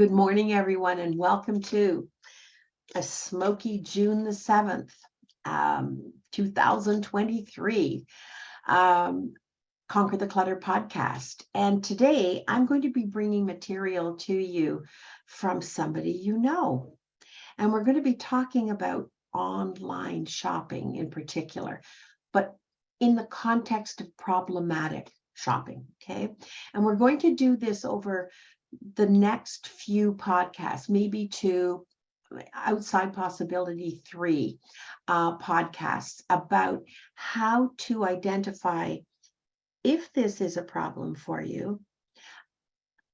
Good morning, everyone, and welcome to a smoky June the 7th, 2023, Conquer the Clutter podcast. And today I'm going to be bringing material to you from somebody you know. And we're going to be talking about online shopping in particular, but in the context of problematic shopping, okay? And we're going to do this over the next few podcasts, maybe two, outside possibility three podcasts about how to identify if this is a problem for you,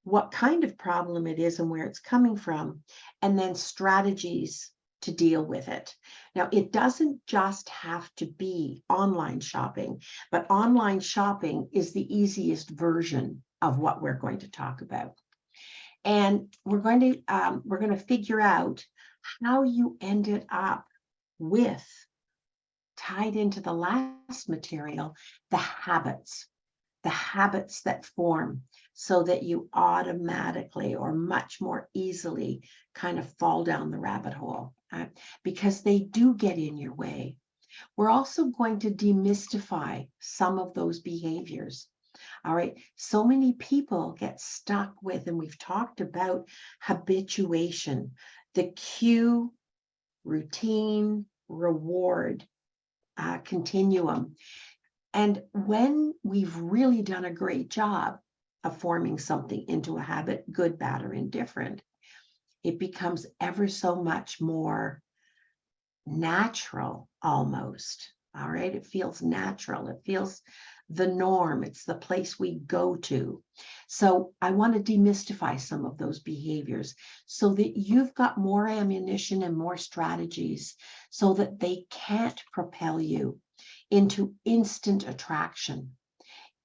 what kind of problem it is and where it's coming from, and then strategies to deal with it. Now, it doesn't just have to be online shopping, but online shopping is the easiest version of what we're going to talk about. And we're going to figure out how you ended up with, tied into the last material, the habits that form so that you automatically or much more easily kind of fall down the rabbit hole, because they do get in your way. We're also going to demystify some of those behaviors. All right. So many people get stuck with, and we've talked about habituation, the cue, routine, reward continuum. And when we've really done a great job of forming something into a habit, good, bad, or indifferent, it becomes ever so much more natural almost. All right. It feels natural. It feels the norm. It's the place we go to. So I want to demystify some of those behaviors so that you've got more ammunition and more strategies so that they can't propel you into instant attraction,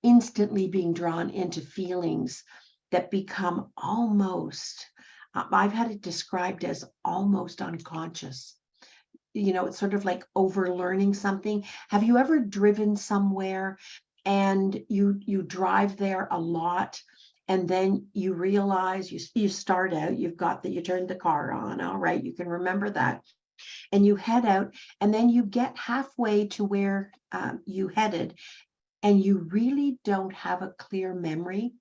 instantly being drawn into feelings that become almost, I've had it described as almost unconscious. It's sort of like overlearning something. Have you ever driven somewhere and you drive there a lot, and then you realize you start out, you turned the car on, all right, you can remember that, and you head out, and then you get halfway to where you headed, and you really don't have a clear memory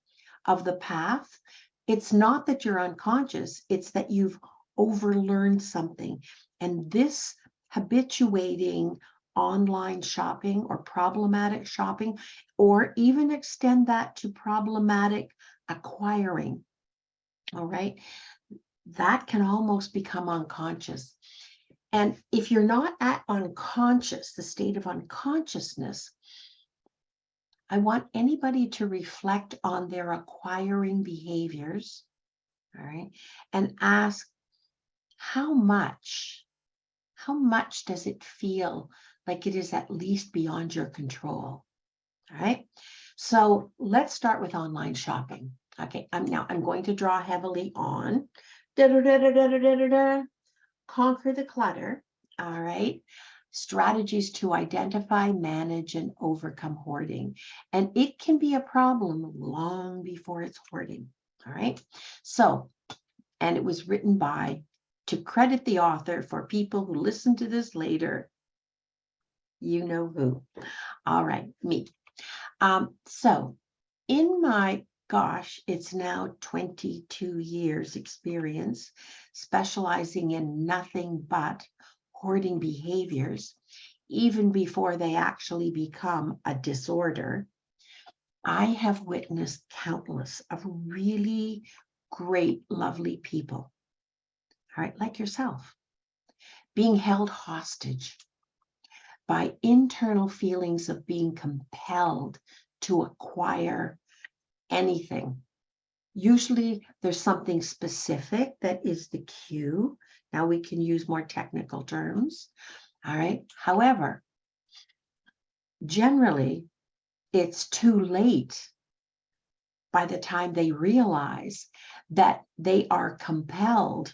of the path. It's not that you're unconscious, it's that you've overlearned something. And this habituating online shopping or problematic shopping, or even extend that to problematic acquiring, all right, that can almost become unconscious. And if you're not at unconscious, the state of unconsciousness, I want anybody to reflect on their acquiring behaviors, all right, and ask, how much does it feel like it is at least beyond your control? All right. So let's start with online shopping. Okay. I'm going to draw heavily on Conquer the Clutter. All right. Strategies to identify, manage, and overcome hoarding. And it can be a problem long before it's hoarding. All right. So, and it was written by, to credit the author for people who listen to this later, you know who. All right, me. So in my, it's now 22 years experience specializing in nothing but hoarding behaviors, even before they actually become a disorder, I have witnessed countless of really great, lovely people, all right, like yourself, being held hostage by internal feelings of being compelled to acquire anything. Usually there's something specific that is the cue. Now we can use more technical terms. All right. However, generally it's too late by the time they realize that they are compelled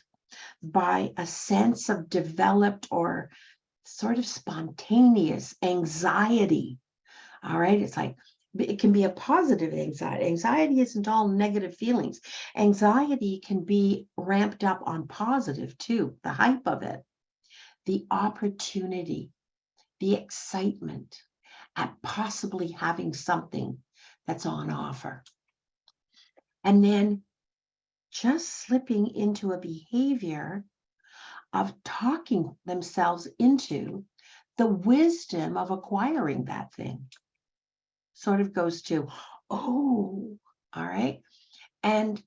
by a sense of developed or sort of spontaneous anxiety. All right. It's like, It can be a positive anxiety. Anxiety isn't all negative feelings. Anxiety can be ramped up on positive too, the hype of it, the opportunity, the excitement at possibly having something that's on offer. And then just slipping into a behavior of talking themselves into the wisdom of acquiring that thing. Sort of goes to, oh, all right. And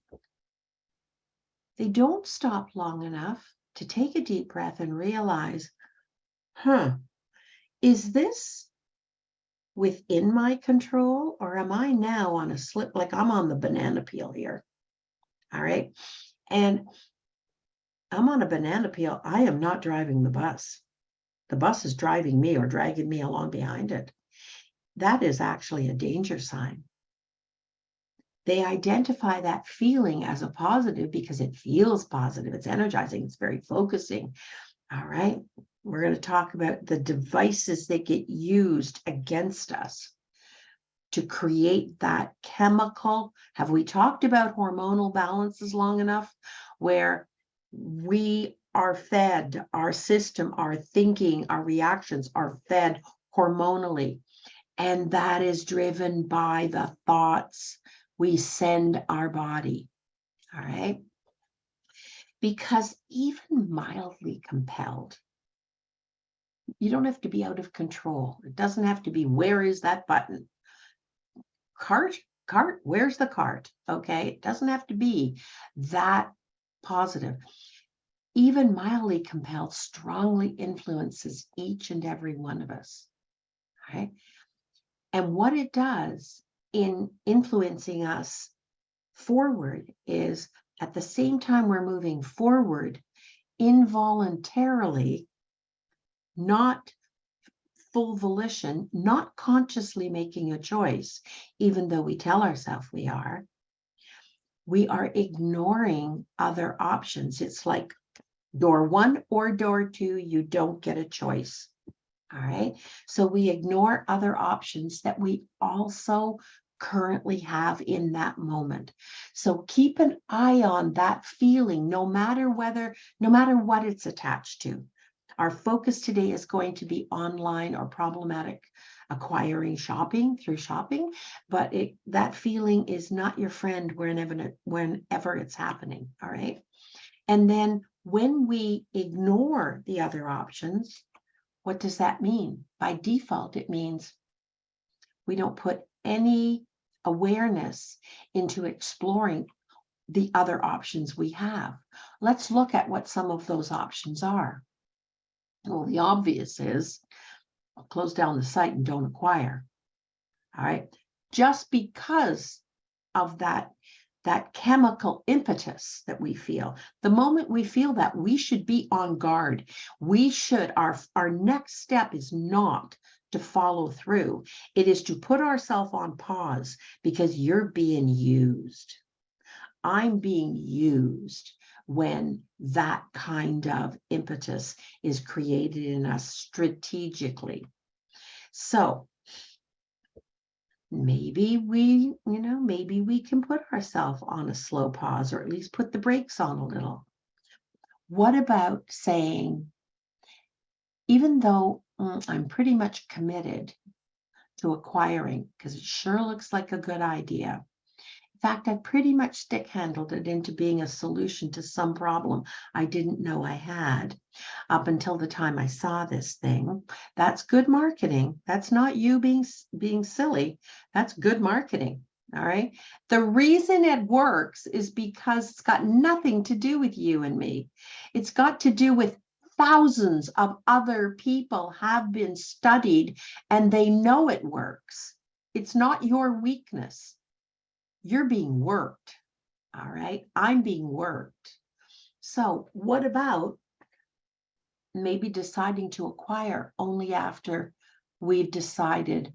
they don't stop long enough to take a deep breath and realize, is this within my control, or am I now on a slip, like I'm on the banana peel here? All right. And I'm on a banana peel. I am not driving the bus. The bus is driving me or dragging me along behind it. That is actually a danger sign. They identify that feeling as a positive because it feels positive. It's energizing. It's very focusing. All right. We're going to talk about the devices that get used against us to create that chemical. Have we talked about hormonal balances long enough where we are fed, our system, our thinking, our reactions are fed hormonally? And that is driven by the thoughts we send our body. All right. Because even mildly compelled, you don't have to be out of control. It doesn't have to be, where is that button? Cart, where's the cart? Okay. It doesn't have to be that positive. Even mildly compelled strongly influences each and every one of us. All right. And what it does in influencing us forward is, at the same time we're moving forward involuntarily, not full volition, not consciously making a choice, even though we tell ourselves we are ignoring other options. It's like door one or door two, you don't get a choice. All right. So we ignore other options that we also currently have in that moment. So keep an eye on that feeling, no matter what it's attached to. Our focus today is going to be online or problematic acquiring through shopping, but that feeling is not your friend whenever it's happening. All right. And then when we ignore the other options, what does that mean? By default, it means we don't put any awareness into exploring the other options we have. Let's look at what some of those options are. Well, the obvious is close down the site and don't acquire. All right. Just because of that chemical impetus that we feel. The moment we feel that, we should be on guard. Our next step is not to follow through. It is to put ourselves on pause, because you're being used. I'm being used when that kind of impetus is created in us strategically. So maybe we can put ourselves on a slow pause, or at least put the brakes on a little. What about saying, even though I'm pretty much committed to acquiring, because it sure looks like a good idea. In fact, I pretty much stick-handled it into being a solution to some problem I didn't know I had up until the time I saw this thing. That's good marketing. That's not you being silly. That's good marketing. All right. The reason it works is because it's got nothing to do with you and me. It's got to do with thousands of other people have been studied, and they know it works. It's not your weakness. You're being worked. All right. I'm being worked. So what about maybe deciding to acquire only after we've decided,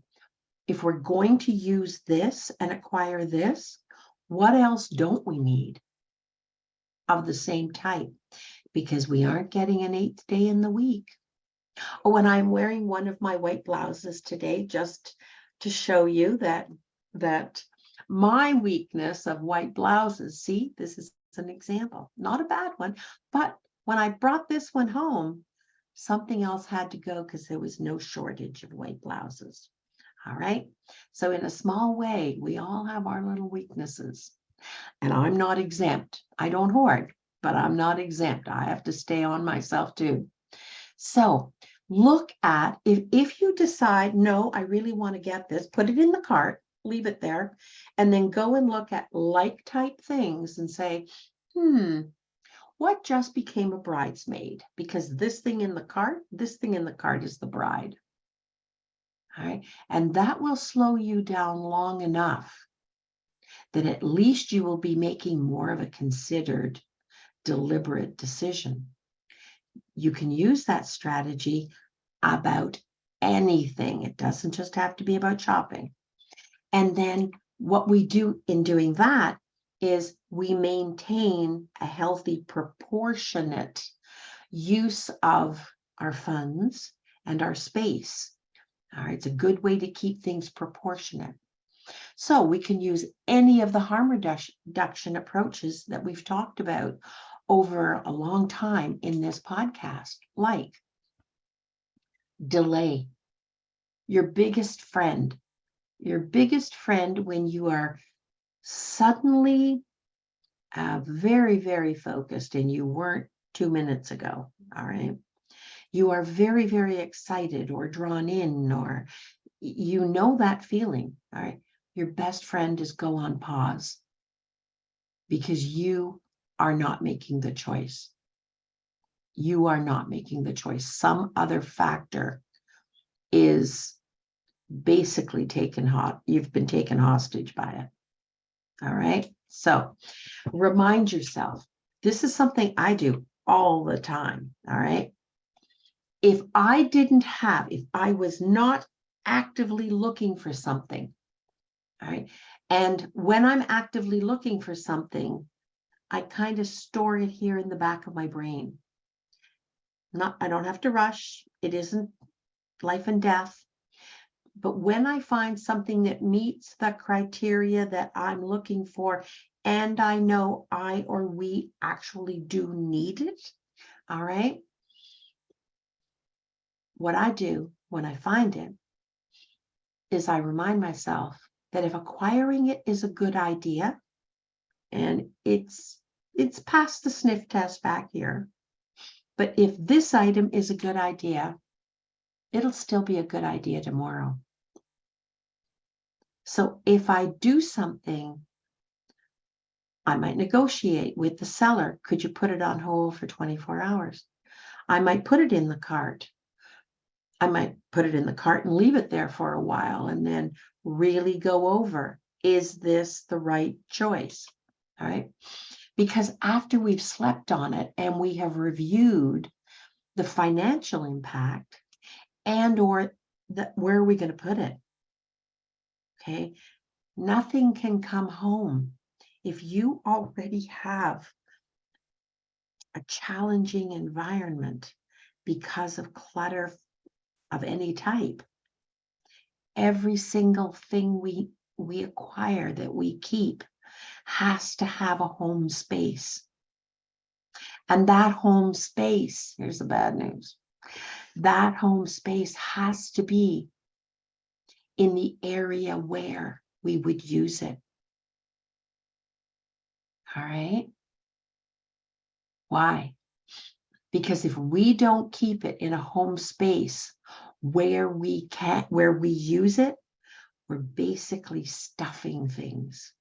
if we're going to use this and acquire this, what else don't we need of the same type? Because we aren't getting an 8th day in the week. Oh, and I'm wearing one of my white blouses today, just to show you that my weakness of white blouses, see, this is an example, not a bad one, but when I brought this one home, something else had to go because there was no shortage of white blouses. All right. So in a small way, we all have our little weaknesses. And I'm not exempt. I don't hoard, but I'm not exempt. I have to stay on myself too. So look at, if you decide, no, I really want to get this, put it in the cart, leave it there, and then go and look at like type things and say, what just became a bridesmaid? Because this thing in the cart is the bride. All right. And that will slow you down long enough that at least you will be making more of a considered, deliberate decision. You can use that strategy about anything. It doesn't just have to be about shopping. And then what we do in doing that is we maintain a healthy, proportionate use of our funds and our space. All right, it's a good way to keep things proportionate. So we can use any of the harm reduction approaches that we've talked about over a long time in this podcast, like delay. Your biggest friend when you are suddenly very, very focused and you weren't 2 minutes ago, all right? You are very, very excited or drawn in, or you know that feeling, all right? Your best friend is go on pause because you are not making the choice. You are not making the choice. Some other factor is basically you've been taken hostage by it. All right. So remind yourself, this is something I do all the time. All right. If I was not actively looking for something, all right, and when I'm actively looking for something, I kind of store it here in the back of my brain. I don't have to rush. It isn't life and death. But when I find something that meets the criteria that I'm looking for, and I know I or we actually do need it, all right, what I do when I find it is I remind myself that if acquiring it is a good idea, and it's past the sniff test back here, but if this item is a good idea, it'll still be a good idea tomorrow. So if I do something, I might negotiate with the seller. Could you put it on hold for 24 hours? I might put it in the cart. I might put it in the cart and leave it there for a while and then really go over, is this the right choice? All right. Because after we've slept on it and we have reviewed the financial impact and or where are we going to put it? Okay. Nothing can come home. If you already have a challenging environment because of clutter of any type, every single thing we acquire that we keep has to have a home space. And that home space, here's the bad news, that home space has to be in the area where we would use it. All right. Why? Because if we don't keep it in a home space where we use it, we're basically stuffing things.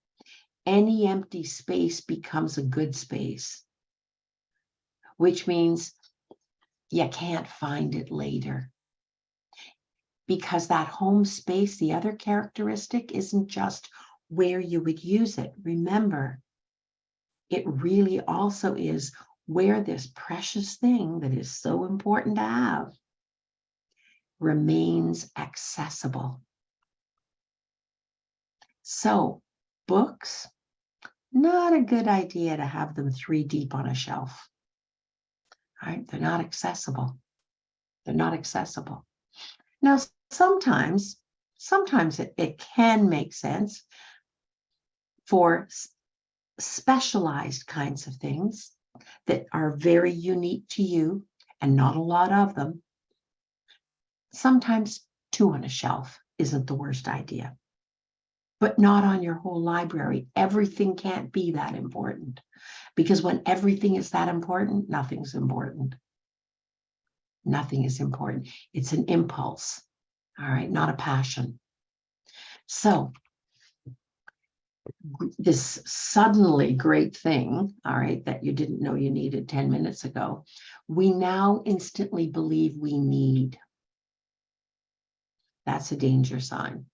Any empty space becomes a good space, which means you can't find it later. Because that home space, the other characteristic isn't just where you would use it. Remember, it really also is where this precious thing that is so important to have remains accessible. So books, not a good idea to have them 3 deep on a shelf. All right, they're not accessible. They're not accessible. Now, sometimes sometimes it can make sense for specialized kinds of things that are very unique to you and not a lot of them. Sometimes 2 on a shelf isn't the worst idea, but not on your whole library. Everything can't be that important, because when everything is that important, nothing's important. Nothing is important. It's an impulse, all right, not a passion. So this suddenly great thing, all right, that you didn't know you needed 10 minutes ago, we now instantly believe we need. That's a danger sign.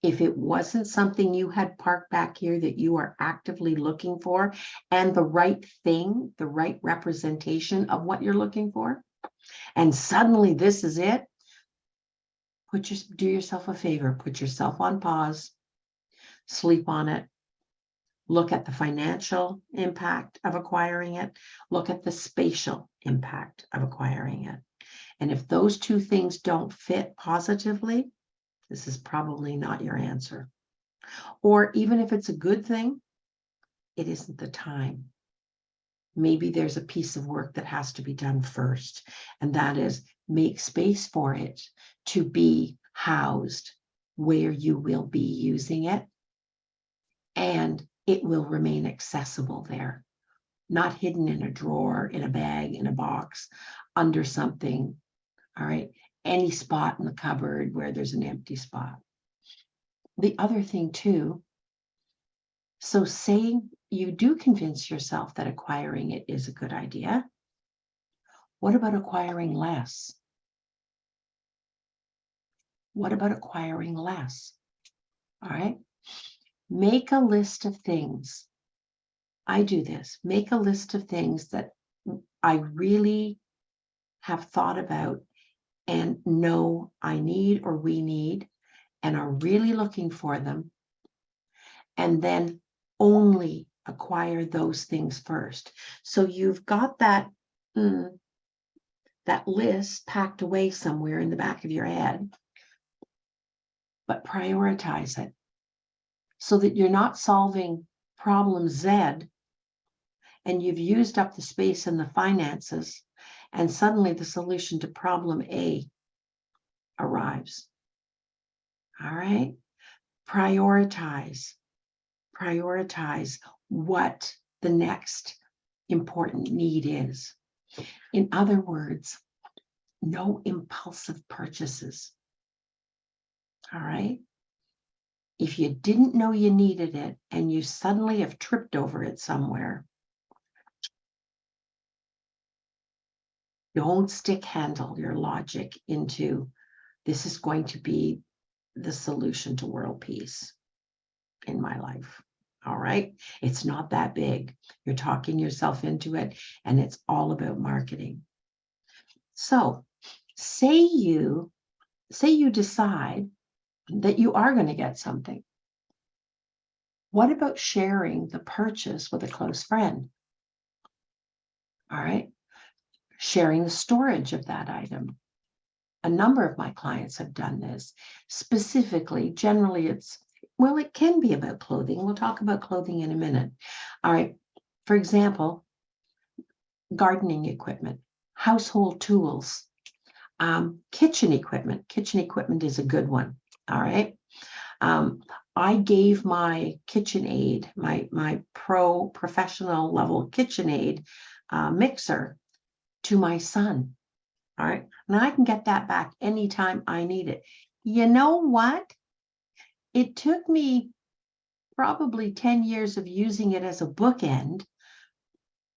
If it wasn't something you had parked back here that you are actively looking for, and the right thing, the right representation of what you're looking for, and suddenly this is it, do yourself a favor, put yourself on pause, sleep on it, look at the financial impact of acquiring it, look at the spatial impact of acquiring it. And if those two things don't fit positively, this is probably not your answer. Or even if it's a good thing, it isn't the time. Maybe there's a piece of work that has to be done first, and that is make space for it to be housed where you will be using it, and it will remain accessible there, not hidden in a drawer, in a bag, in a box, under something, all right? Any spot in the cupboard where there's an empty spot. The other thing too, so say you do convince yourself that acquiring it is a good idea. What about acquiring less? What about acquiring less? All right. Make a list of things. I do this. Make a list of things that I really have thought about and know I need or we need and are really looking for them. And then only acquire those things first. So you've got that, that list packed away somewhere in the back of your head, but prioritize it so that you're not solving problem Z and you've used up the space and the finances, and suddenly the solution to problem A arrives. All right? Prioritize what the next important need is. In other words, no impulsive purchases. All right? If you didn't know you needed it and you suddenly have tripped over it somewhere, don't stick handle your logic into this is going to be the solution to world peace in my life. All right. It's not that big. You're talking yourself into it, and it's all about marketing. So say you decide that you are going to get something. What about sharing the purchase with a close friend? All right. Sharing the storage of that item. A number of my clients have done this. Specifically, generally it can be about clothing. We'll talk about clothing in a minute. All right. For example, gardening equipment, household tools, kitchen equipment. Kitchen equipment is a good one. All right. I gave my KitchenAid, my professional level KitchenAid mixer to my son. All right. Now I can get that back anytime I need it. You know what? It took me probably 10 years of using it as a bookend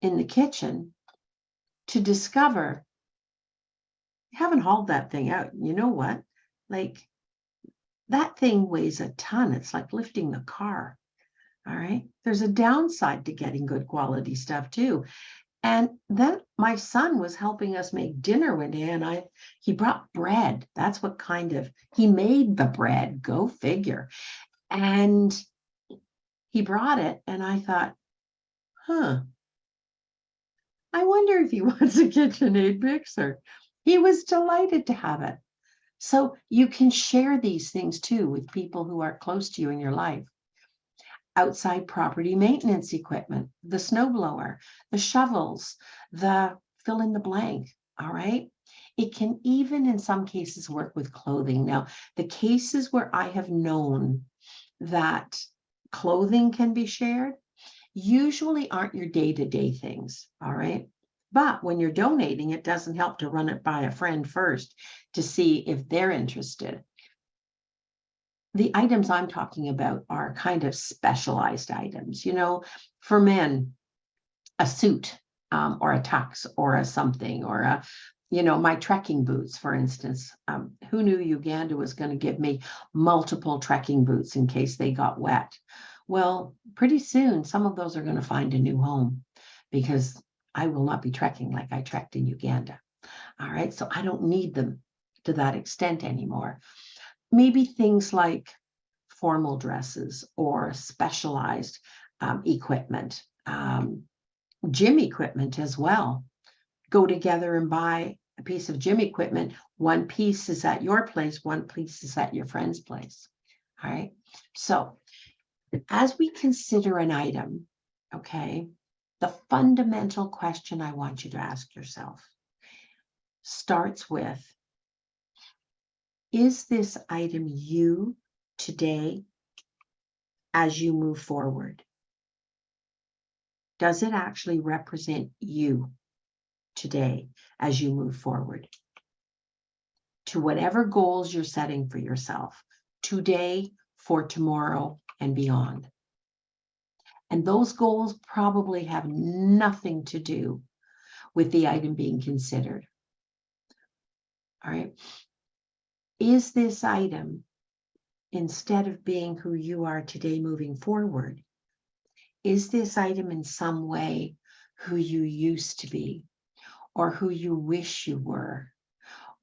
in the kitchen to discover I haven't hauled that thing out. You know what? Like that thing weighs a ton. It's like lifting the car. All right. There's a downside to getting good quality stuff too. And then my son was helping us make dinner one day, and he brought bread. That's what he made the bread, go figure. And he brought it, and I thought, I wonder if he wants a KitchenAid mixer. He was delighted to have it. So you can share these things too with people who are close to you in your life. Outside property maintenance equipment, the snowblower, the shovels, the fill in the blank. All right. It can even in some cases work with clothing. Now, the cases where I have known that clothing can be shared usually aren't your day-to-day things. All right. But when you're donating, it doesn't help to run it by a friend first to see if they're interested. The items I'm talking about are kind of specialized items. For men, a suit or a tux or a something or my trekking boots, for instance. Who knew Uganda was going to give me multiple trekking boots in case they got wet? Well, pretty soon, some of those are going to find a new home because I will not be trekking like I trekked in Uganda. All right. So I don't need them to that extent anymore. Maybe things like formal dresses or specialized equipment, gym equipment as well. Go together and buy a piece of gym equipment. One piece is at your place, one piece is at your friend's place. All right. So as we consider an item, okay, the fundamental question I want you to ask yourself starts with, is this item you today as you move forward? Does it actually represent you today as you move forward to whatever goals you're setting for yourself today, for tomorrow, and beyond? And those goals probably have nothing to do with the item being considered. All right. Is this item, instead of being who you are today moving forward, is this item in some way who you used to be or who you wish you were,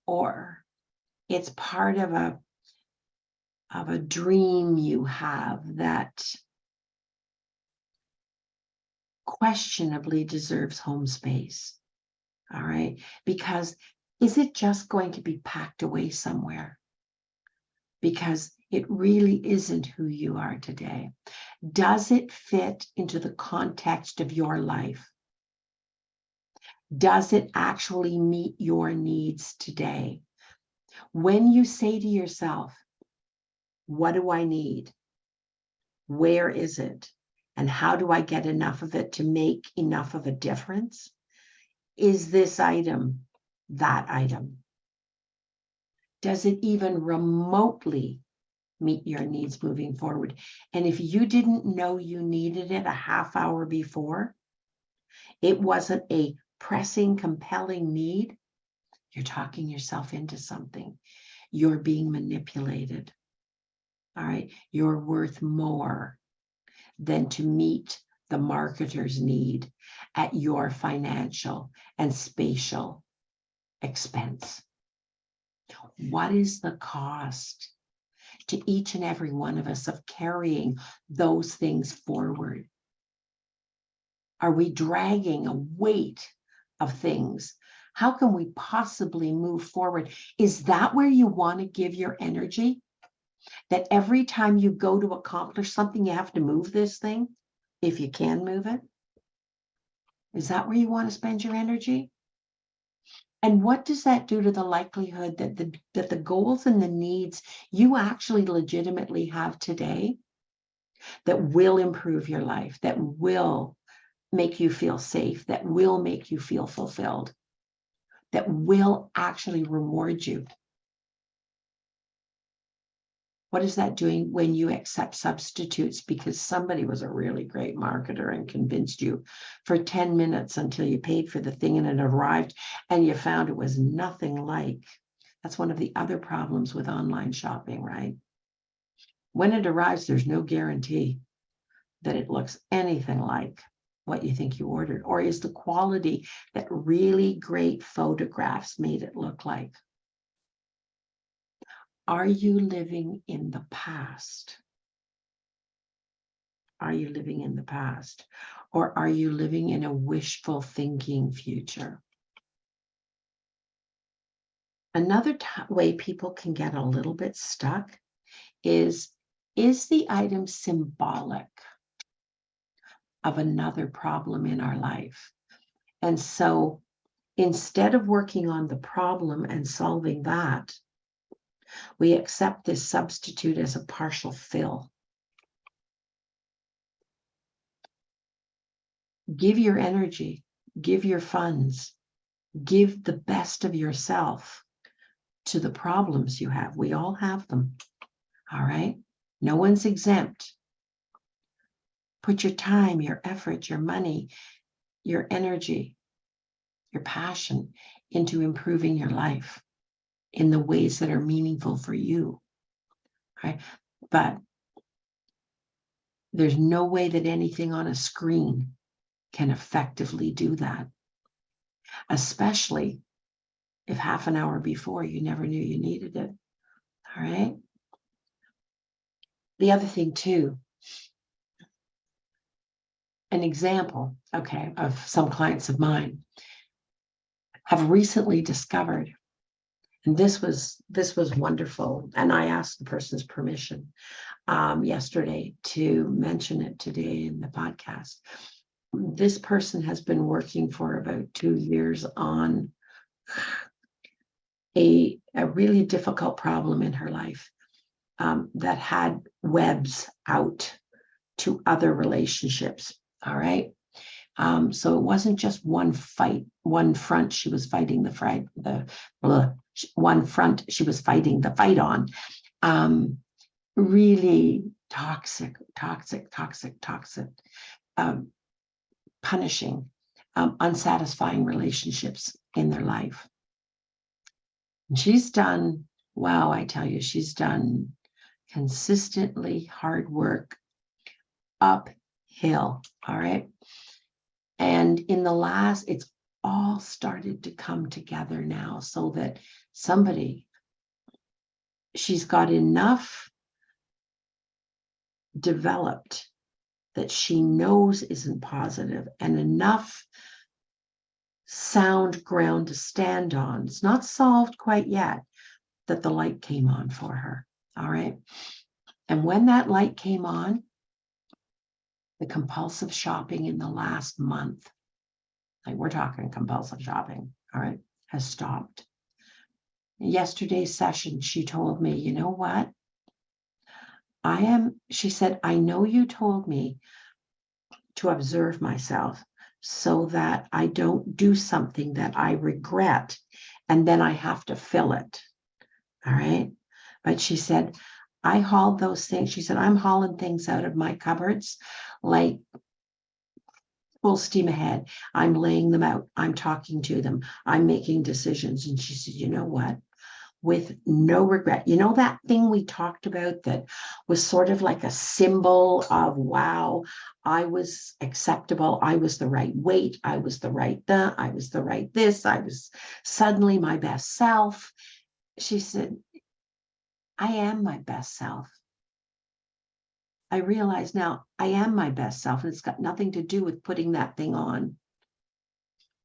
or it's part of a dream you have that questionably deserves home space? All right. Because is it just going to be packed away somewhere? Because it really isn't who you are today. Does it fit into the context of your life? Does it actually meet your needs today? When you say to yourself, what do I need? Where is it? And how do I get enough of it to make enough of a difference? Is this item that item? Does it even remotely meet your needs moving forward? And if you didn't know you needed it a half hour before, it wasn't a pressing, compelling need, you're talking yourself into something. You're being manipulated. All right. You're worth more than to meet the marketer's need at your financial and spatial expense. What is the cost to each and every one of us of carrying those things forward? Are we dragging a weight of things? How can we possibly move forward? Is that where you want to give your energy? That every time you go to accomplish something, you have to move this thing, if you can move it? Is that where you want to spend your energy? And what does that do to the likelihood that the goals and the needs you actually legitimately have today that will improve your life, that will make you feel safe, that will make you feel fulfilled, that will actually reward you? What is that doing when you accept substitutes because somebody was a really great marketer and convinced you for 10 minutes until you paid for the thing and it arrived and you found it was nothing like? That's one of the other problems with online shopping, right? When it arrives, there's no guarantee that it looks anything like what you think you ordered, or is the quality that really great photographs made it look like. Are you living in the past? Are you living in the past? Or are you living in a wishful thinking future? Another way people can get a little bit stuck is the item symbolic of another problem in our life? And so instead of working on the problem and solving that, we accept this substitute as a partial fill. Give your energy, give your funds, give the best of yourself to the problems you have. We all have them. All right. No one's exempt. Put your time, your effort, your money, your energy, your passion into improving your life in the ways that are meaningful for you. Right? But there's no way that anything on a screen can effectively do that, especially if half an hour before you never knew you needed it. All right. The other thing too, an example, okay, of some clients of mine have recently discovered, and this was wonderful, and I asked the person's permission yesterday to mention it today in the podcast. This person has been working for about 2 years on a really difficult problem in her life that had webs out to other relationships. All right. So it wasn't just one front she was fighting one front she was fighting the fight on. Really toxic, punishing, unsatisfying relationships in their life. And she's done, wow, I tell you, she's done consistently hard work uphill. All right. And in the last, it's all started to come together now so that she's got enough developed that she knows isn't positive and enough sound ground to stand on. It's not solved quite yet, that the light came on for her. All right. And when that light came on, the compulsive shopping in the last month, like we're talking compulsive shopping, all right, has stopped. Yesterday's session, she told me, you know what? She said, I know you told me to observe myself so that I don't do something that I regret and then I have to fill it. All right. But she said, I hauled those things. She said, I'm hauling things out of my cupboards like full steam ahead. I'm laying them out. I'm talking to them. I'm making decisions. And she said, you know what? With no regret. You know that thing we talked about that was sort of like a symbol of, wow, I was acceptable. I was the right weight. I was the right I was the right this. I was suddenly my best self. She said, I am my best self. I realize now I am my best self, and it's got nothing to do with putting that thing on.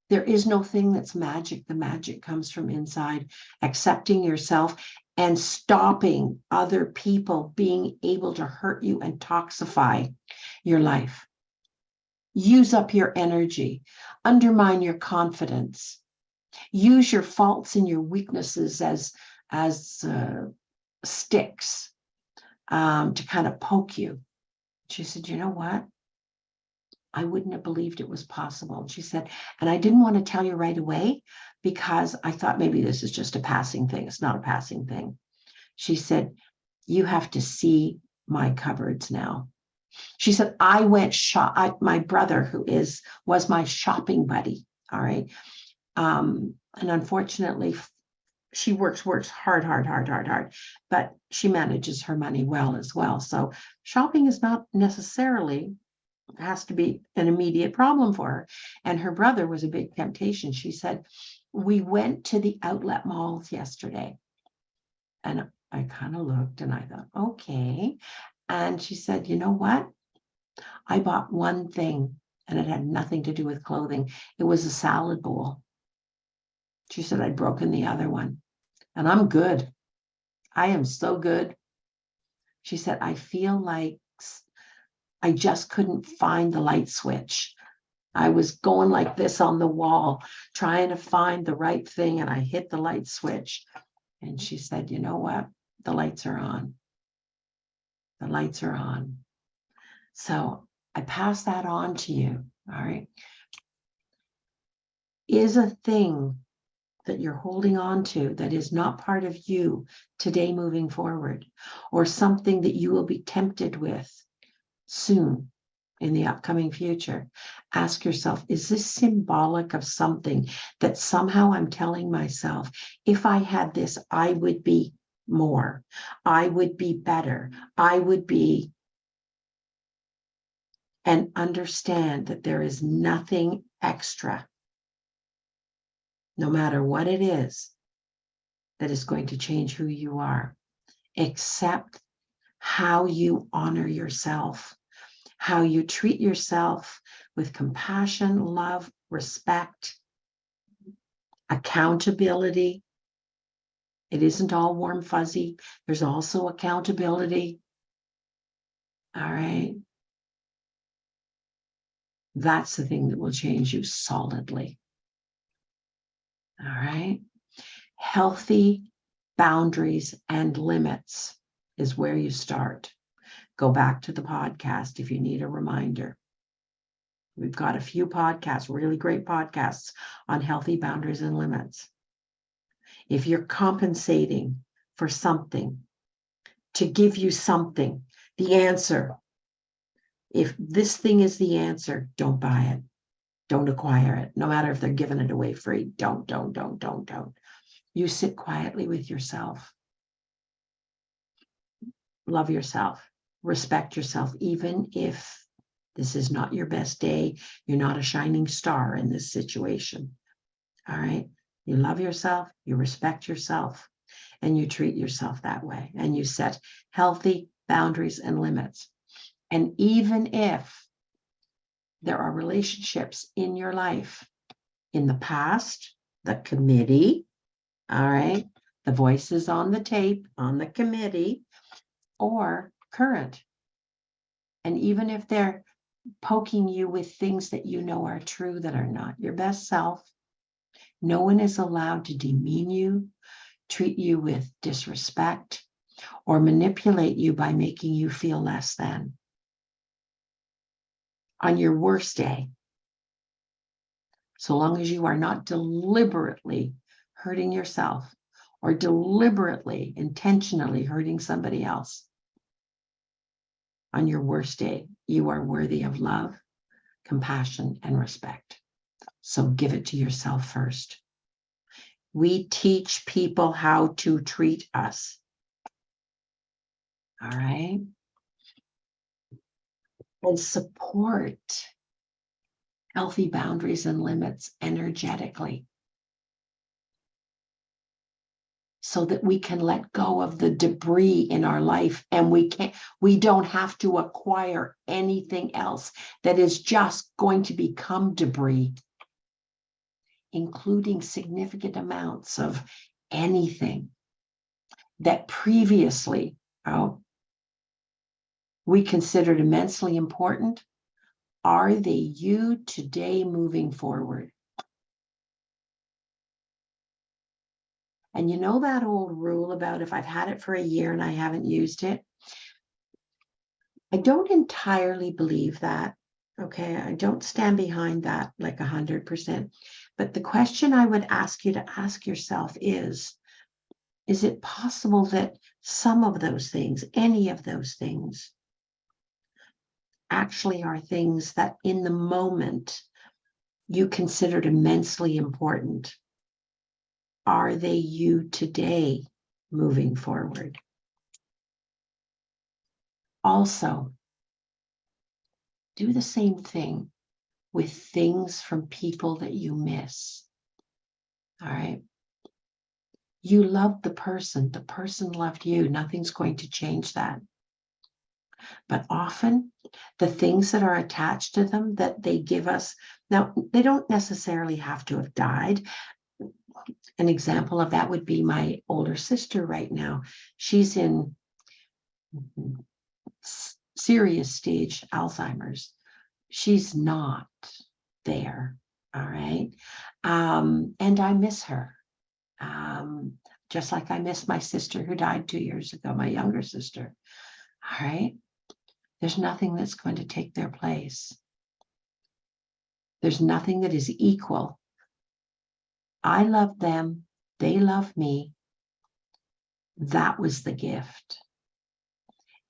There is no thing that's magic. The magic comes from inside, accepting yourself and stopping other people being able to hurt you and toxify your life. Use up your energy, undermine your confidence, use your faults and your weaknesses as sticks to kind of poke you. She said, you know what? I wouldn't have believed it was possible. And she said, and I didn't want to tell you right away because I thought maybe this is just a passing thing. It's not a passing thing. She said, you have to see my cupboards now. She said, I went my brother, who was my shopping buddy. All right. And unfortunately, she works hard, but she manages her money well as well. So shopping is not necessarily has to be an immediate problem for her. And her brother was a big temptation. She said, we went to the outlet malls yesterday. And I kind of looked and I thought, okay. And she said, you know what? I bought one thing and it had nothing to do with clothing. It was a salad bowl. She said, I'd broken the other one. And I'm good. I am so good. She said, I feel like I just couldn't find the light switch. I was going like this on the wall, trying to find the right thing, and I hit the light switch. And she said, you know what? The lights are on. The lights are on. So I pass that on to you. All right. Is a thing that you're holding on to that is not part of you today moving forward, or something that you will be tempted with soon in the upcoming future. Ask yourself, is this symbolic of something that somehow I'm telling myself, if I had this, I would be more, I would be better, I would be, and understand that there is nothing extra, no matter what it is, that is going to change who you are, except how you honor yourself, how you treat yourself with compassion, love, respect, accountability. It isn't all warm, fuzzy. There's also accountability. All right. That's the thing that will change you solidly. All right. Healthy boundaries and limits is where you start. Go back to the podcast if you need a reminder. We've got a few podcasts, really great podcasts on healthy boundaries and limits. If you're compensating for something to give you something, the answer, if this thing is the answer, don't buy it. Don't acquire it. No matter if they're giving it away free. Don't. You sit quietly with yourself. Love yourself. Respect yourself, even if this is not your best day. You're not a shining star in this situation. All right. You love yourself, you respect yourself, and you treat yourself that way. And you set healthy boundaries and limits. And even if there are relationships in your life, in the past, the committee, all right, the voices on the tape, on the committee, or current. And even if they're poking you with things that you know are true that are not your best self, no one is allowed to demean you, treat you with disrespect, or manipulate you by making you feel less than. On your worst day, so long as you are not deliberately hurting yourself or deliberately, intentionally hurting somebody else, on your worst day, you are worthy of love, compassion, and respect. So give it to yourself first. We teach people how to treat us. All right? And support healthy boundaries and limits energetically, so that we can let go of the debris in our life, and we don't have to acquire anything else that is just going to become debris, including significant amounts of anything that previously we considered immensely important. Are they you today moving forward? And you know that old rule about if I've had it for a year and I haven't used it? I don't entirely believe that. Okay, I don't stand behind that like 100%. But the question I would ask you to ask yourself is it possible that some of those things, any of those things, actually are things that in the moment you considered immensely important? Are they you today moving forward? Also, do the same thing with things from people that you miss. All right. You loved the person loved you. Nothing's going to change that. But often the things that are attached to them that they give us, now they don't necessarily have to have died. An example of that would be my older sister right now. She's in serious stage Alzheimer's. She's not there. All right. And I miss her. Just like I miss my sister who died 2 years ago, my younger sister. All right. There's nothing that's going to take their place. There's nothing that is equal. I love them. They love me. That was the gift.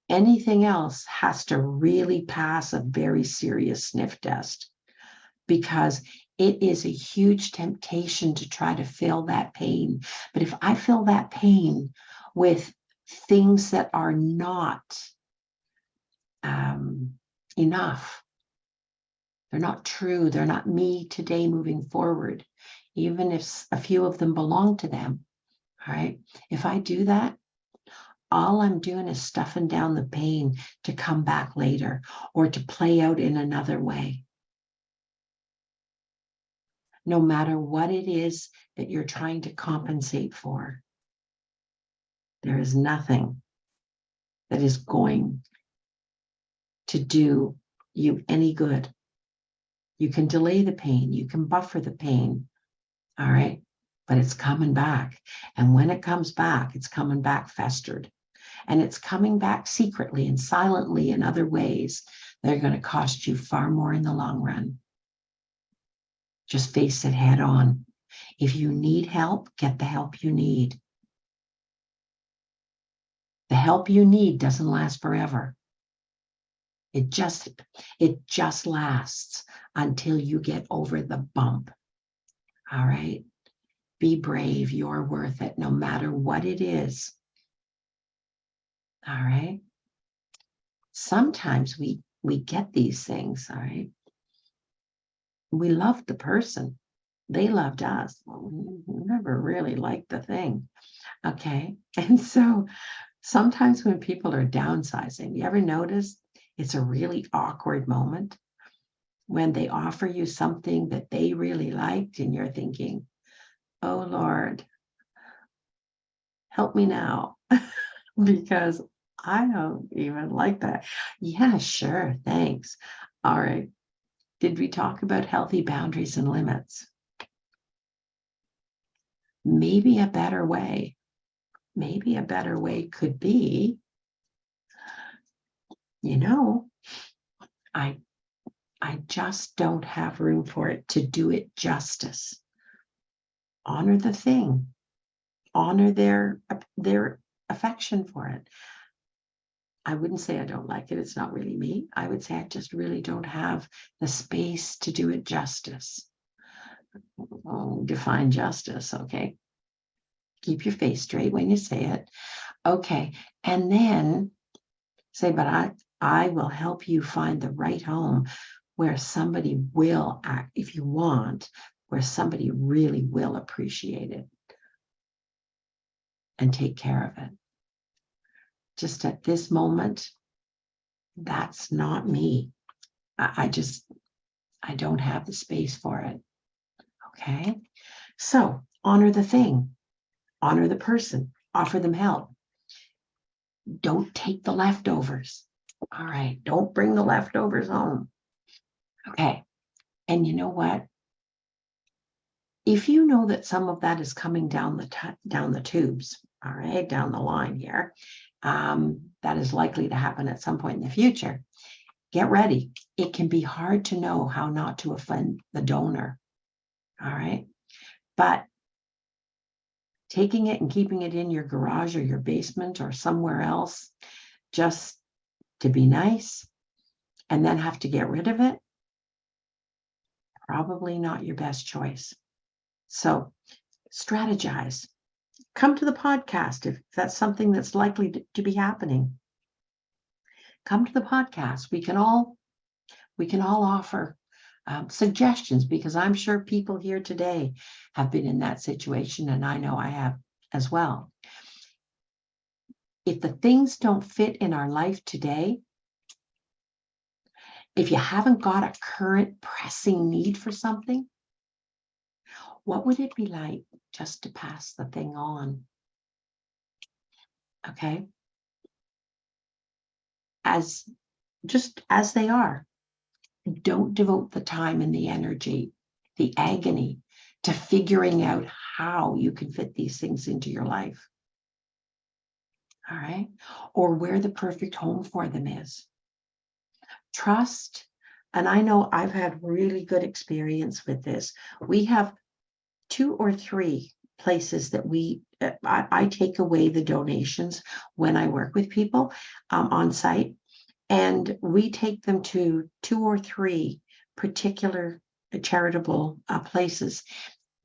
Anything else has to really pass a very serious sniff test, because it is a huge temptation to try to fill that pain. But if I fill that pain with things that are not enough, they're not true, they're not me today moving forward, even if a few of them belong to them, all right? If I do that, all I'm doing is stuffing down the pain to come back later or to play out in another way. No matter what it is that you're trying to compensate for, there is nothing that is going to do you any good. You can delay the pain, you can buffer the pain, all right? But it's coming back. And when it comes back, it's coming back festered. And it's coming back secretly and silently in other ways that are going to cost you far more in the long run. Just face it head on. If you need help, get the help you need. The help you need doesn't last forever. It just lasts until you get over the bump. All right? Be brave. You're worth it, no matter what it is. All right? Sometimes we get these things, all right? We loved the person. They loved us. We never really liked the thing. Okay? And so sometimes when people are downsizing, you ever notice it's a really awkward moment when they offer you something that they really liked and you're thinking, oh Lord, help me now, because I don't even like that. Yeah, sure, thanks. All right. Did we talk about healthy boundaries and limits? Maybe a better way could be, I just don't have room for it to do it justice. Honor the thing. Honor their affection for it. I wouldn't say I don't like it. It's not really me. I would say I just really don't have the space to do it justice. Define justice, okay? Keep your face straight when you say it. Okay, and then say, but I will help you find the right home where somebody will act, if you want, where somebody really will appreciate it and take care of it. Just at this moment, that's not me. I don't have the space for it. Okay. So honor the thing, honor the person, offer them help. Don't take the leftovers. All right. Don't bring the leftovers home. Okay. And you know what? If you know that some of that is coming down the tubes, all right, down the line here, that is likely to happen at some point in the future. Get ready. It can be hard to know how not to offend the donor. All right. But taking it and keeping it in your garage or your basement or somewhere else just to be nice and then have to get rid of it, probably not your best choice. So strategize. Come to the podcast if that's something that's likely to be happening. Come to the podcast. We can all offer suggestions, because I'm sure people here today have been in that situation, and I know I have as well. If the things don't fit in our life today, if you haven't got a current pressing need for something, What would it be like just to pass the thing on? Okay. Just as they are. Don't devote the time and the energy, the agony to figuring out how you can fit these things into your life. All right. Or where the perfect home for them is. Trust. And I know I've had really good experience with this. We have 2 or 3 places that I take away the donations when I work with people on site. And we take them to 2 or 3 particular charitable places,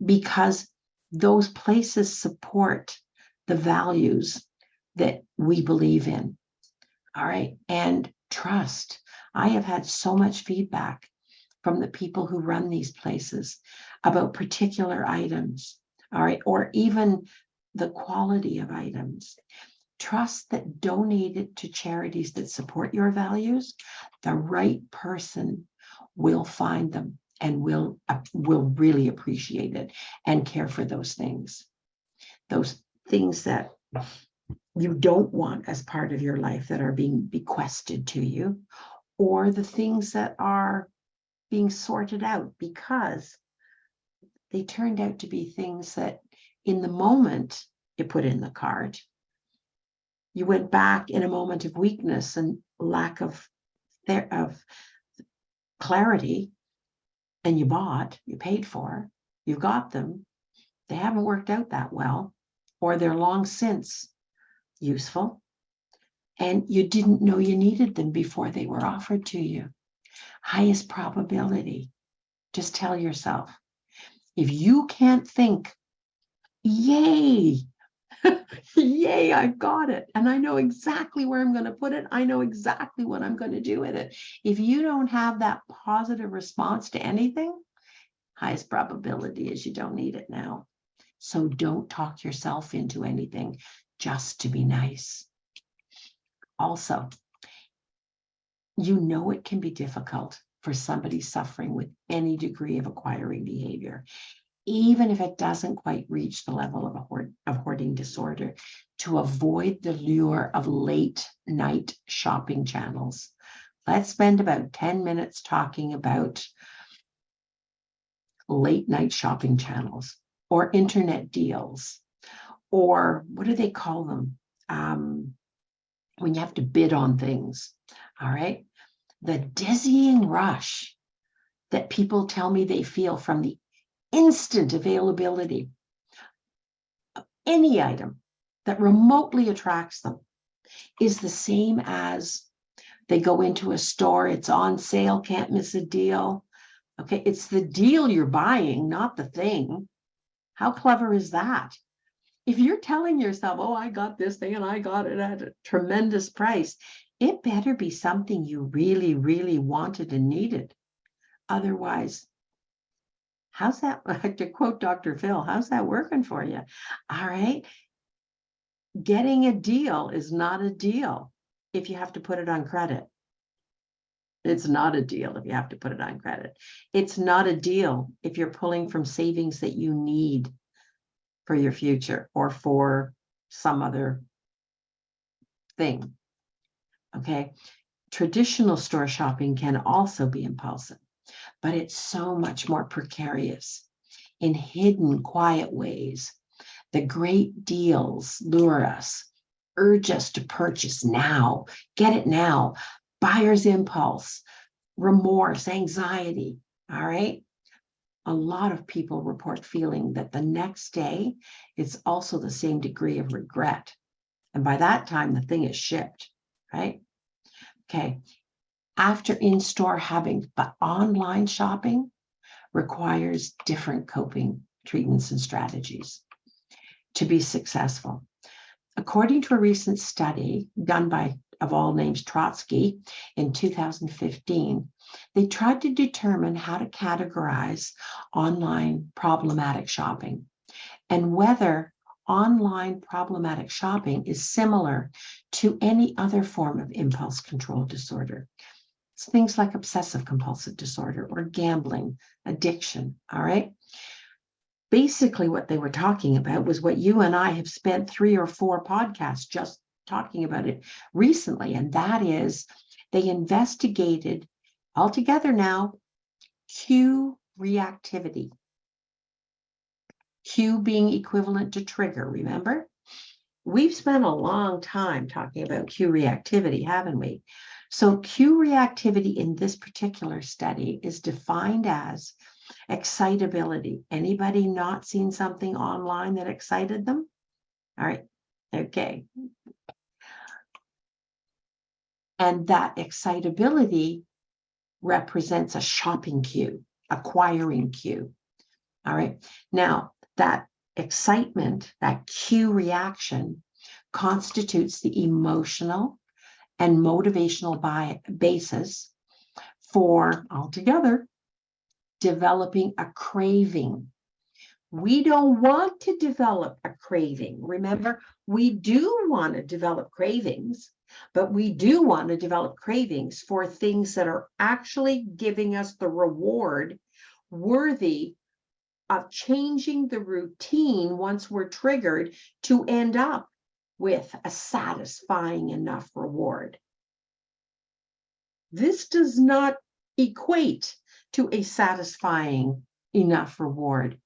because those places support the values that we believe in. All right. And trust. I have had so much feedback from the people who run these places about particular items. All right. Or even the quality of items. Trust that donated to charities that support your values, the right person will find them and will really appreciate it and care for those things that you don't want as part of your life that are being bequested to you, or the things that are being sorted out because they turned out to be things that in the moment you put in the cart. You went back in a moment of weakness and lack of clarity, and you paid for, you got them. They haven't worked out that well, or they're long since useful, and you didn't know you needed them before they were offered to you. Highest probability. Just tell yourself, if you can't think, yay, yay, I got it. And I know exactly where I'm going to put it. I know exactly what I'm going to do with it. If you don't have that positive response to anything, highest probability is you don't need it now. So don't talk yourself into anything just to be nice. Also, you know it can be difficult for somebody suffering with any degree of acquiring behavior, even if it doesn't quite reach the level of hoarding disorder, to avoid the lure of late night shopping channels. Let's spend about 10 minutes talking about late night shopping channels or internet deals, or what do they call them? When you have to bid on things. All right. The dizzying rush that people tell me they feel from the instant availability of any item that remotely attracts them is the same as they go into a store, it's on sale, can't miss a deal. Okay, it's the deal you're buying, not the thing. How clever is that? If you're telling yourself, oh, I got this thing and I got it at a tremendous price, it better be something you really, really wanted and needed. Otherwise, how's that, to quote Dr. Phil, how's that working for you? All right. Getting a deal is not a deal if you have to put it on credit. It's not a deal if you have to put it on credit. It's not a deal if you're pulling from savings that you need for your future or for some other thing. Okay. Traditional store shopping can also be impulsive, but it's so much more precarious in hidden, quiet ways. The great deals lure us, urge us to purchase now, get it now, buyer's impulse, remorse, anxiety. All right. A lot of people report feeling that the next day it's also the same degree of regret. And by that time, the thing is shipped, right? Okay. After in-store having, but online shopping requires different coping treatments and strategies to be successful. According to a recent study done by, of all names, Trotsky in 2015, they tried to determine how to categorize online problematic shopping and whether online problematic shopping is similar to any other form of impulse control disorder. It's things like obsessive compulsive disorder or gambling, addiction, all right? basically what they were talking about was what you and I have spent 3 or 4 podcasts just talking about it recently. And that is, they investigated altogether now cue reactivity. Cue being equivalent to trigger, remember? We've spent a long time talking about cue reactivity, haven't we? So cue reactivity in this particular study is defined as excitability. Anybody not seen something online that excited them? All right, okay. And that excitability represents a shopping cue, acquiring cue. All right, now that excitement, that cue reaction, constitutes the emotional and motivational basis for, altogether, developing a craving. We don't want to develop a craving. Remember, we do want to develop cravings, but we do want to develop cravings for things that are actually giving us the reward worthy of changing the routine once we're triggered to end up with a satisfying enough reward. This does not equate to a satisfying enough reward.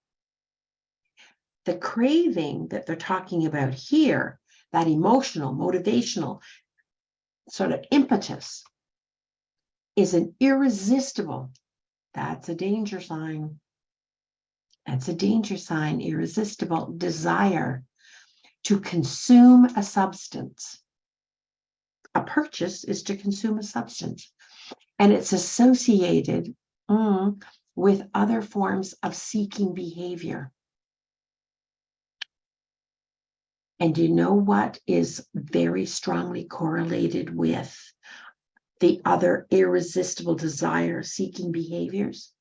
The craving that they're talking about here, that emotional, motivational sort of impetus, is an irresistible, that's a danger sign. That's a danger sign, irresistible desire to consume a substance. A purchase is to consume a substance, and it's associated with other forms of seeking behavior. And you know what is very strongly correlated with the other irresistible desire seeking behaviors?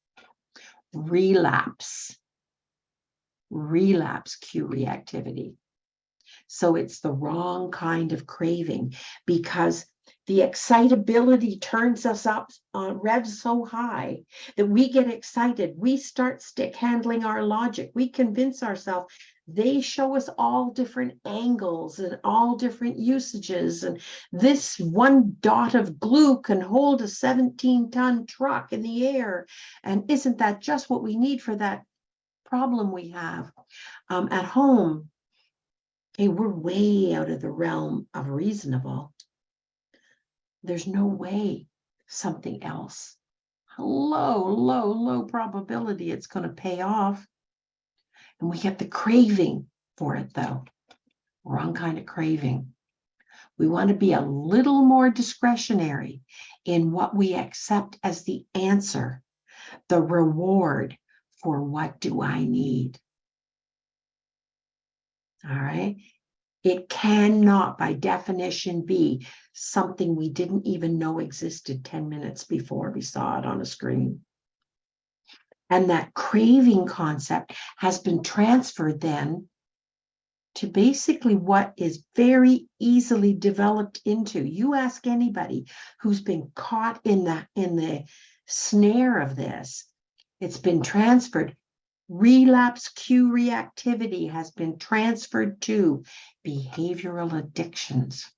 Relapse cue reactivity. So it's the wrong kind of craving, because the excitability turns us up on revs so high that we get excited. We start stick handling our logic. We convince ourselves. They show us all different angles and all different usages. And this one dot of glue can hold a 17-ton truck in the air. And isn't that just what we need for that problem we have at home? Hey, we're way out of the realm of reasonable. There's no way something else, low probability it's going to pay off. And we get the craving for it, though. Wrong kind of craving. We want to be a little more discretionary in what we accept as the answer, the reward for what do I need. All right. It cannot, by definition, be something we didn't even know existed 10 minutes before we saw it on a screen. And that craving concept has been transferred then to basically what is very easily developed into. You ask anybody who's been caught in the snare of this, it's been transferred. Relapse cue reactivity has been transferred to behavioral addictions.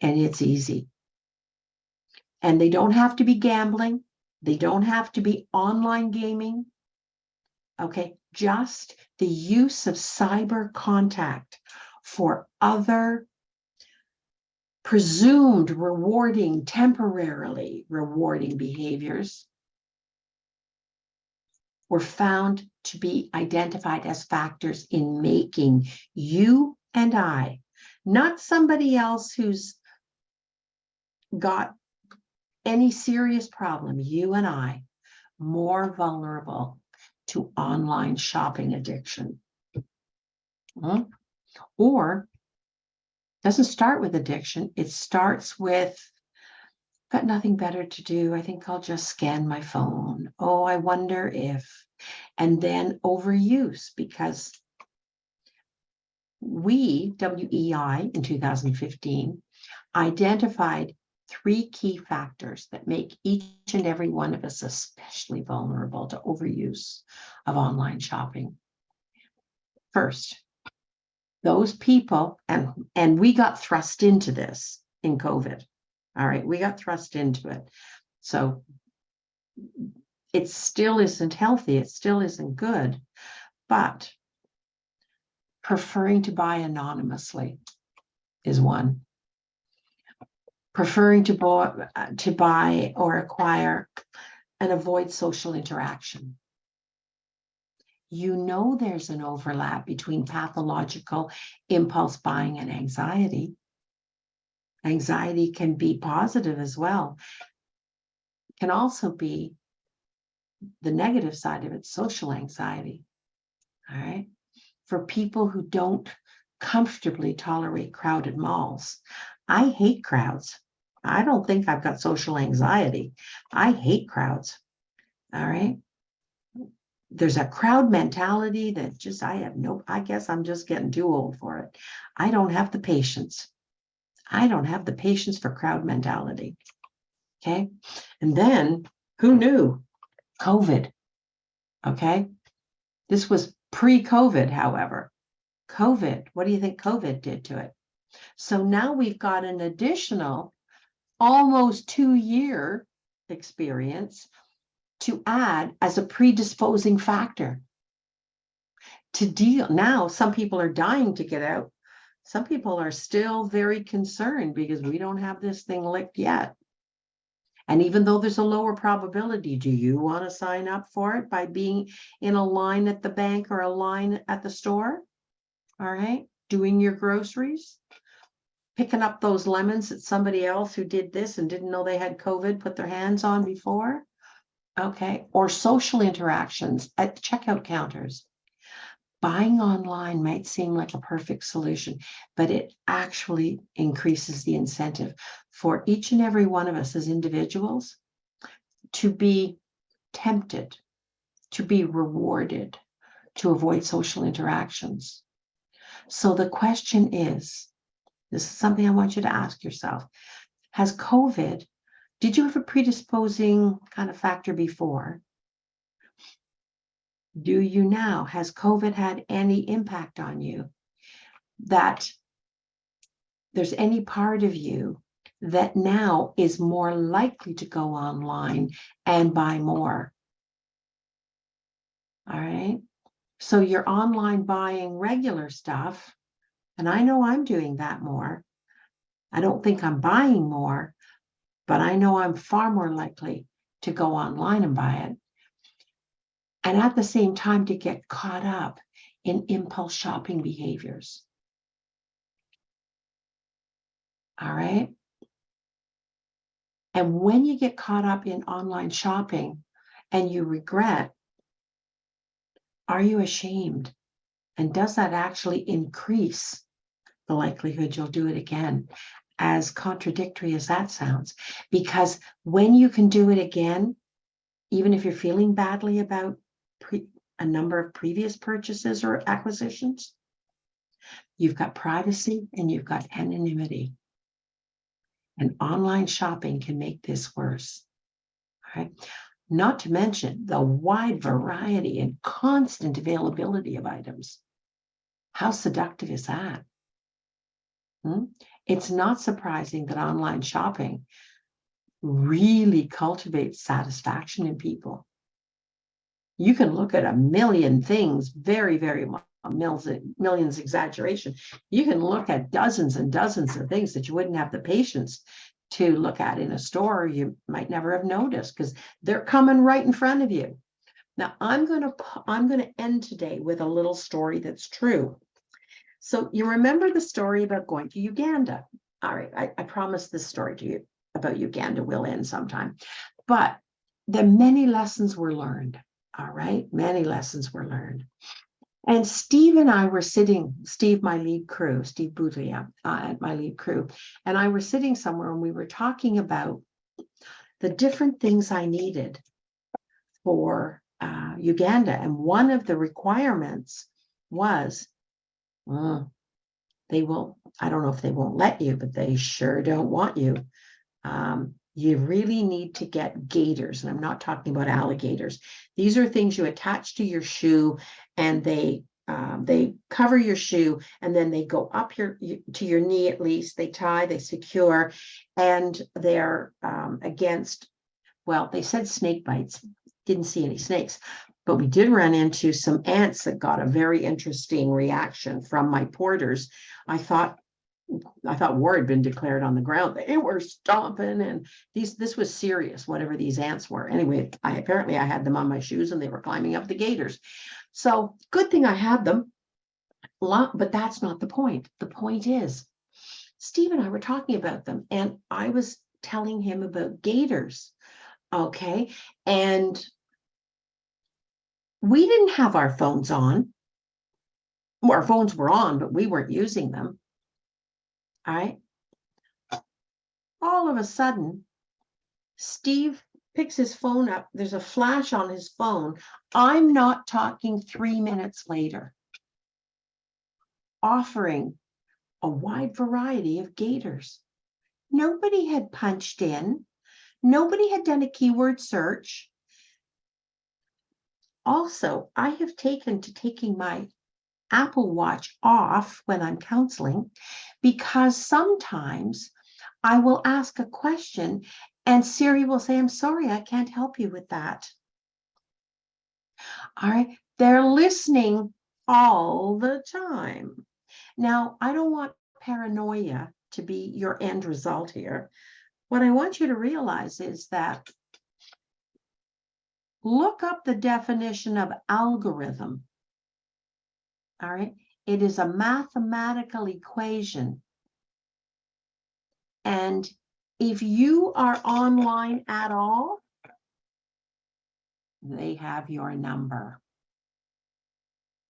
And it's easy. And they don't have to be gambling. They don't have to be online gaming. Okay, just the use of cyber contact for other presumed rewarding, temporarily rewarding behaviors were found to be identified as factors in making you and I, not somebody else who's got any serious problem, you and I, more vulnerable to online shopping addiction. Or doesn't start with addiction. It starts with, got nothing better to do. I think I'll just scan my phone. Oh, I wonder if, and then overuse, because we, WEI, in 2015, identified three key factors that make each and every one of us especially vulnerable to overuse of online shopping. First, those people, and we got thrust into this in COVID. All right, we got thrust into it. So it still isn't healthy, it still isn't good, but preferring to buy anonymously is one. Preferring to buy or acquire and avoid social interaction. You know there's an overlap between pathological impulse buying and anxiety. Anxiety can be positive as well. Can also be the negative side of it, social anxiety. All right. For people who don't comfortably tolerate crowded malls. I hate crowds. I don't think I've got social anxiety. I hate crowds. All right. There's a crowd mentality that I guess I'm just getting too old for it. I don't have the patience. I don't have the patience for crowd mentality. Okay. And then who knew? COVID. Okay. This was pre-COVID, however. COVID, what do you think COVID did to it? So now we've got an additional almost 2-year experience to add as a predisposing factor to deal. Now, some people are dying to get out. Some people are still very concerned because we don't have this thing licked yet. And even though there's a lower probability, do you want to sign up for it by being in a line at the bank or a line at the store? All right, doing your groceries, picking up those lemons that somebody else who did this and didn't know they had COVID put their hands on before. Okay, or social interactions at checkout counters. Buying online might seem like a perfect solution, but it actually increases the incentive for each and every one of us as individuals to be tempted, to be rewarded, to avoid social interactions. So the question is, this is something I want you to ask yourself. Did you have a predisposing kind of factor before? Do you now? Has COVID had any impact on you? That there's any part of you that now is more likely to go online and buy more? All right. So you're online buying regular stuff, and I know I'm doing that more. I don't think I'm buying more, but I know I'm far more likely to go online and buy it. And at the same time, to get caught up in impulse shopping behaviors. All right. And when you get caught up in online shopping and you regret, are you ashamed? And does that actually increase the likelihood you'll do it again? As contradictory as that sounds, because when you can do it again, even if you're feeling badly about a number of previous purchases or acquisitions, you've got privacy and you've got anonymity. And online shopping can make this worse. All right. Not to mention the wide variety and constant availability of items. How seductive is that? It's not surprising that online shopping really cultivates satisfaction in people. You can look at a million things, very, very millions exaggeration. You can look at dozens and dozens of things that you wouldn't have the patience to look at in a store. You might never have noticed because they're coming right in front of you. Now, I'm going to end today with a little story that's true. So you remember the story about going to Uganda. All right, I promised this story to you about Uganda will end sometime. But the many lessons were learned. All right, many lessons were learned. And Steve and I were sitting, Steve, my lead crew, Steve Boudia, my lead crew, and I were sitting somewhere and we were talking about the different things I needed for Uganda. And one of the requirements was, I don't know if they won't let you, but they sure don't want you. You really need to get gaiters, and I'm not talking about alligators. These are things you attach to your shoe, and they cover your shoe, and then they go up to your knee at least. They tie, they secure, and they're against, well, they said snake bites. Didn't see any snakes, but we did run into some ants that got a very interesting reaction from my porters. I thought war had been declared on the ground. They were stomping, and this was serious, whatever these ants were. Anyway, apparently I had them on my shoes, and they were climbing up the gaiters. So good thing I had them. But that's not the point. The point is, Steve and I were talking about them, and I was telling him about gaiters. Okay. And we didn't have our phones on. Well, our phones were on, but we weren't using them. All right. All of a sudden, Steve picks his phone up. There's a flash on his phone. I'm not talking 3 minutes later, offering a wide variety of gaiters. Nobody had punched in. Nobody had done a keyword search. Also, I have taking my Apple Watch off when I'm counseling, because sometimes I will ask a question and Siri will say, I'm sorry, I can't help you with that. All right. They're listening all the time. Now, I don't want paranoia to be your end result here. What I want you to realize is that look up the definition of algorithm. All right. It is a mathematical equation. And if you are online at all, they have your number.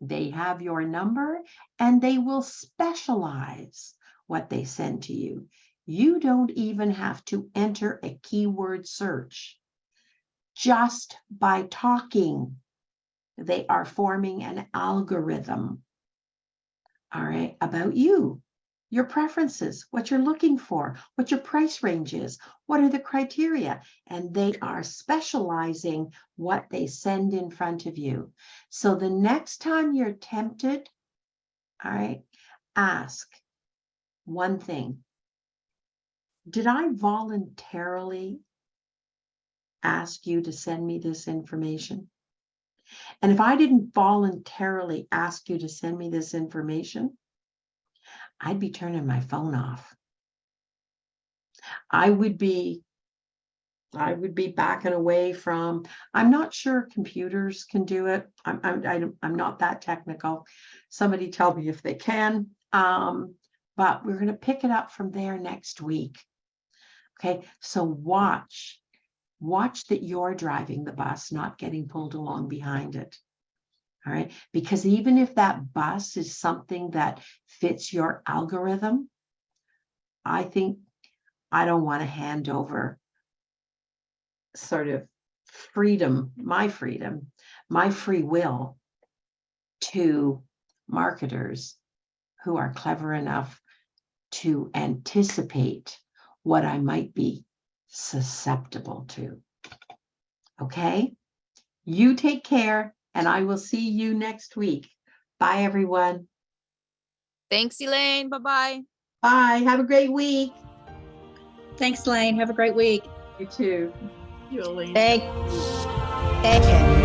They have your number, and they will specialize what they send to you. You don't even have to enter a keyword search. Just by talking, they are forming an algorithm, all right, about you, your preferences, what you're looking for, what your price range is, what are the criteria, and they are specializing what they send in front of you. So the next time you're tempted, all right, ask one thing. Did I voluntarily ask you to send me this information? And if I didn't voluntarily ask you to send me this information, I'd be turning my phone off. I would be backing away from, I'm not sure computers can do it. I'm not that technical. Somebody tell me if they can. But we're going to pick it up from there next week. Okay, so watch that you're driving the bus, not getting pulled along behind it. All right, because even if that bus is something that fits your algorithm, I think I don't want to hand over sort of my free will to marketers who are clever enough to anticipate what I might be susceptible to. Okay, you take care, and I will see you next week. Bye, everyone. Thanks, Elaine. Bye-bye. Bye. Have a great week. Thanks, Elaine. Have a great week. You too. You, Elaine. Thank you.